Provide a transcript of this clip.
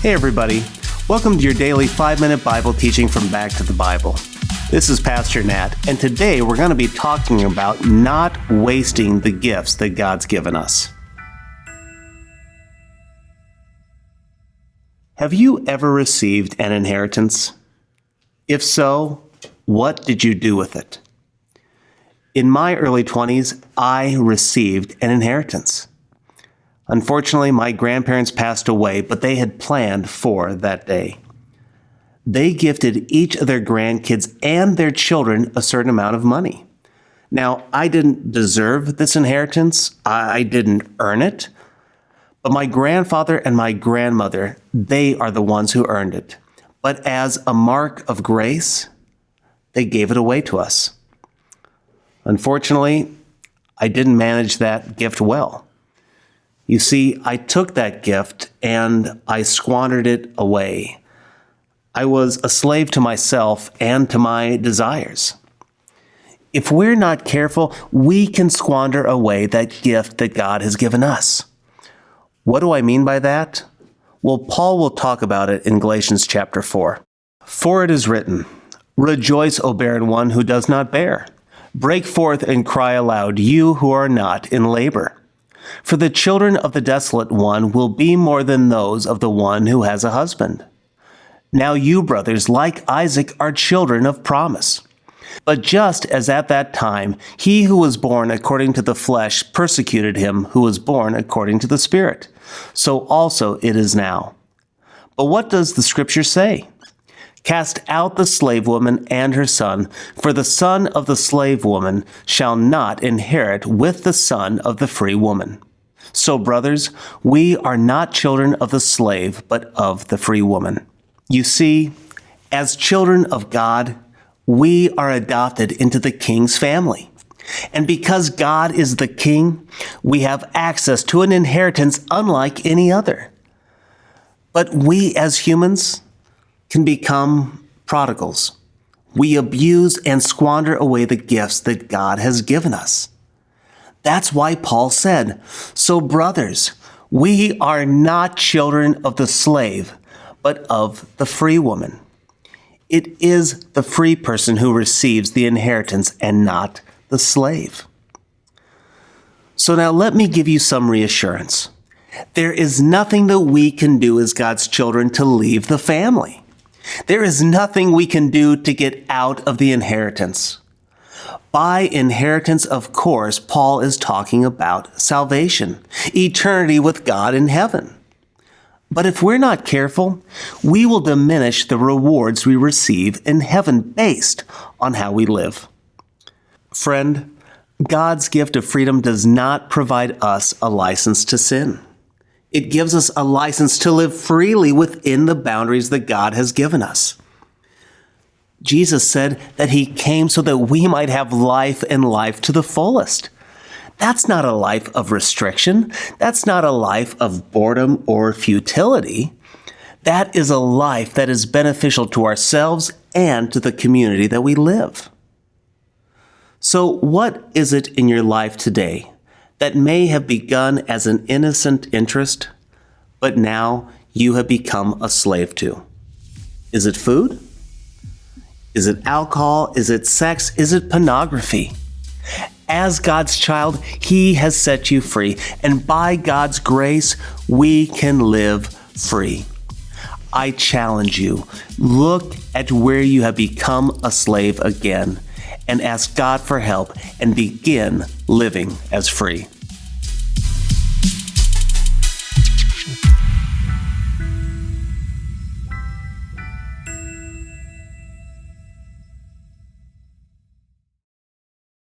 Hey everybody, welcome to your daily 5-minute Bible teaching from Back to the Bible. This is Pastor Nat, and today we're going to be talking about not wasting the gifts that God's given us. Have you ever received an inheritance? If so, what did you do with it? In my early 20s, I received an inheritance. Unfortunately, my grandparents passed away, but they had planned for that day. They gifted each of their grandkids and their children a certain amount of money. Now, I didn't deserve this inheritance. I didn't earn it. But my grandfather and my grandmother, they are the ones who earned it. But as a mark of grace, they gave it away to us. Unfortunately, I didn't manage that gift well. You see, I took that gift and I squandered it away. I was a slave to myself and to my desires. If we're not careful, we can squander away that gift that God has given us. What do I mean by that? Well, Paul will talk about it in Galatians chapter 4. For it is written, "Rejoice, O barren one who does not bear. Break forth and cry aloud, you who are not in labor. For the children of the desolate one will be more than those of the one who has a husband. Now you, brothers, like Isaac, are children of promise. But just as at that time he who was born according to the flesh persecuted him who was born according to the Spirit, so also it is now. But what does the Scripture say? Cast out the slave woman and her son, for the son of the slave woman shall not inherit with the son of the free woman. So, brothers, we are not children of the slave, but of the free woman." You see, as children of God, we are adopted into the King's family. And because God is the King, we have access to an inheritance unlike any other. But we as humans can become prodigals. We abuse and squander away the gifts that God has given us. That's why Paul said, "So brothers, we are not children of the slave, but of the free woman." It is the free person who receives the inheritance and not the slave. So now let me give you some reassurance. There is nothing that we can do as God's children to leave the family. There is nothing we can do to get out of the inheritance. By inheritance, of course, Paul is talking about salvation, eternity with God in heaven. But if we're not careful, we will diminish the rewards we receive in heaven based on how we live. Friend, God's gift of freedom does not provide us a license to sin. It gives us a license to live freely within the boundaries that God has given us. Jesus said that he came so that we might have life and life to the fullest. That's not a life of restriction. That's not a life of boredom or futility. That is a life that is beneficial to ourselves and to the community that we live. So what is it in your life today that may have begun as an innocent interest, but now you have become a slave to? Is it food? Is it alcohol? Is it sex? Is it pornography? As God's child, he has set you free, and by God's grace, we can live free. I challenge you, look at where you have become a slave again, and ask God for help and begin living as free.